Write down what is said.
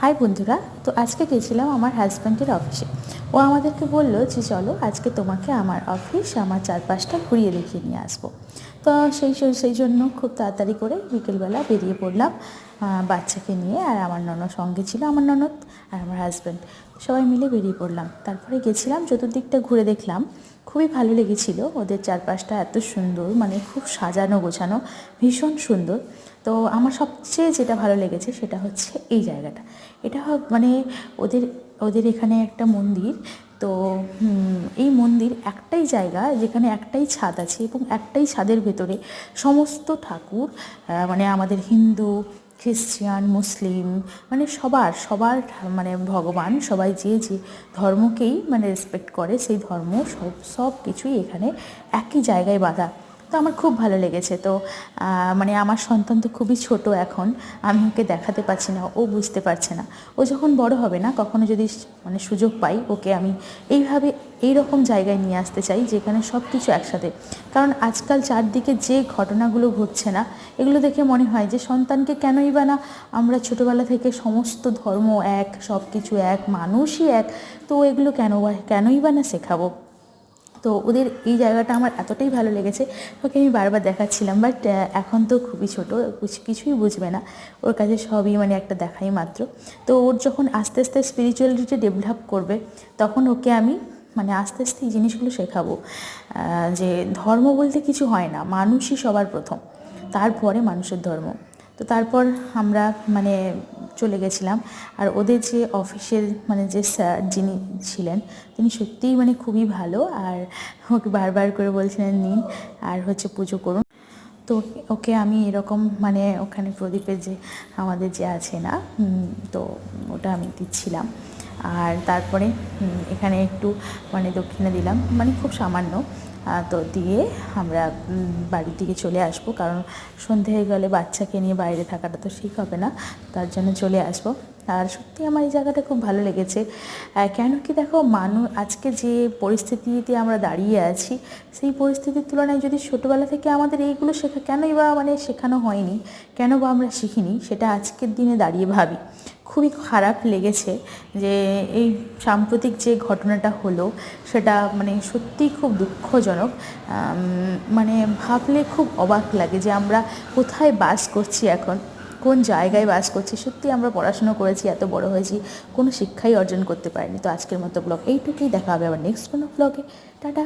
High বন্ধুরা, তো আজকে গেছিলাম আমার হাজব্যান্ডের অফিসে। ও আমাদেরকে বললো যে চলো আজকে তোমাকে আমার অফিস, আমার চারপাশটা ঘুরিয়ে দেখিয়ে নিয়ে আসবো। তো সেই জন্য খুব তাড়াতাড়ি করে বিকেলবেলা বেরিয়ে পড়লাম বাচ্চাকে নিয়ে। আর আমার ননদ সঙ্গে ছিল, আমার ননদ আর আমার হাজব্যান্ড, সবাই মিলে বেরিয়ে পড়লাম। তারপরে গেছিলাম, চতুর্দিকটা ঘুরে দেখলাম, খুবই ভালো লেগেছিল। ওদের চারপাশটা এত সুন্দর, মানে খুব সাজানো গোছানো, ভীষণ সুন্দর। তো আমার সবচেয়ে যেটা ভালো লেগেছে সেটা হচ্ছে এই জায়গাটা। এটা মানে ওদের ওদের এখানে একটা মন্দির। তো এই মন্দির একটাই জায়গা যেখানে একটাই ছাদ আছে, এবং একটাই ছাদের ভেতরে সমস্ত ঠাকুর, মানে আমাদের হিন্দু, খ্রিস্টান, মুসলিম, মানে সবার মানে ভগবান, সবাই যে যে ধর্মকেই মানে রেসপেক্ট করে, সেই ধর্ম সব কিছুই এখানে একই জায়গায় বাঁধা। তো আমার খুব ভালো লেগেছে। তো মানে আমার সন্তান তো খুবই ছোট এখন, আমি ওকে দেখাতে পারছি না, ও বুঝতে পারছে না। ও যখন বড় হবে না, কখনো যদি মানে সুযোগ পাই, ওকে আমি এইভাবে এইরকম জায়গায় নিয়ে আসতে চাই যেখানে সব কিছু একসাথে। কারণ আজকাল চারদিকে যে ঘটনাগুলো ঘটছে না, এগুলো দেখে মনে হয় যে সন্তানকে কেনই বা না আমরা ছোটোবেলা থেকে সমস্ত ধর্ম এক, সব কিছু এক, মানুষই এক, তো এগুলো কেনই বা না শেখাবো। তো ওদের এই জায়গাটা আমার এতটাই ভালো লেগেছে, ওকে আমি বারবার দেখাচ্ছিলাম। বাট এখন তো খুবই ছোটো, কিছুই বুঝবে না, ওর কাছে সবই মানে একটা দেখাই মাত্র। তো ওর যখন আস্তে আস্তে স্পিরিচুয়ালিটি ডেভেলপ করবে, তখন ওকে আমি মানে আস্তে আস্তে এই জিনিসগুলো শেখাবো, যে ধর্ম বলতে কিছু হয় না, মানুষই সবার প্রথম, তারপরে মানুষের ধর্ম। তো তারপর আমরা মানে চলে গেছিলাম। আর ওদের যে অফিসের মানে যে স্যার যিনি ছিলেন, তিনি সত্যিই মানে খুবই ভালো। আর ওকে বারবার করে বলছিলেন নিন আর হচ্ছে পুজো করুন। তো ওকে আমি এরকম মানে ওখানে প্রদীপের যে আমাদের যে আছে না, তো ওটা আমি দিচ্ছিলাম। আর তারপরে এখানে একটু মানে দক্ষিণা দিলাম, মানে খুব সামান্য। তো দিয়ে আমরা বাড়ির দিকে চলে আসবো, কারণ সন্ধে হয়ে গেলে বাচ্চাকে নিয়ে বাইরে থাকাটা তো ঠিক হবে না, তার জন্য চলে আসবো। আর সত্যি আমার এই জায়গাটা খুব ভালো লেগেছে। কেন কি দেখো, আজকে যে পরিস্থিতিতে আমরা দাঁড়িয়ে আছি, সেই পরিস্থিতির তুলনায় যদি ছোটোবেলা থেকে আমাদের এইগুলো কেনই বা মানে শেখানো হয়নি, কেন বা আমরা শিখিনি, সেটা আজকের দিনে দাঁড়িয়ে ভাবি। খুবই খারাপ লেগেছে যে এই সাম্প্রতিক যে ঘটনাটা হলো, সেটা মানে সত্যিই খুব দুঃখজনক। মানে ভাবলে খুব অবাক লাগে যে আমরা কোথায় বাস করছি এখন, কোন জায়গায় বাস করছি। সত্যি আমরা পড়াশুনো করেছি, এত বড় হয়েছি, কোনো শিক্ষাই অর্জন করতে পারিনি। তো আজকের মতো ব্লগ এইটুকুই, দেখা হবে আবার নেক্সট কোনো ব্লগে। টাটা।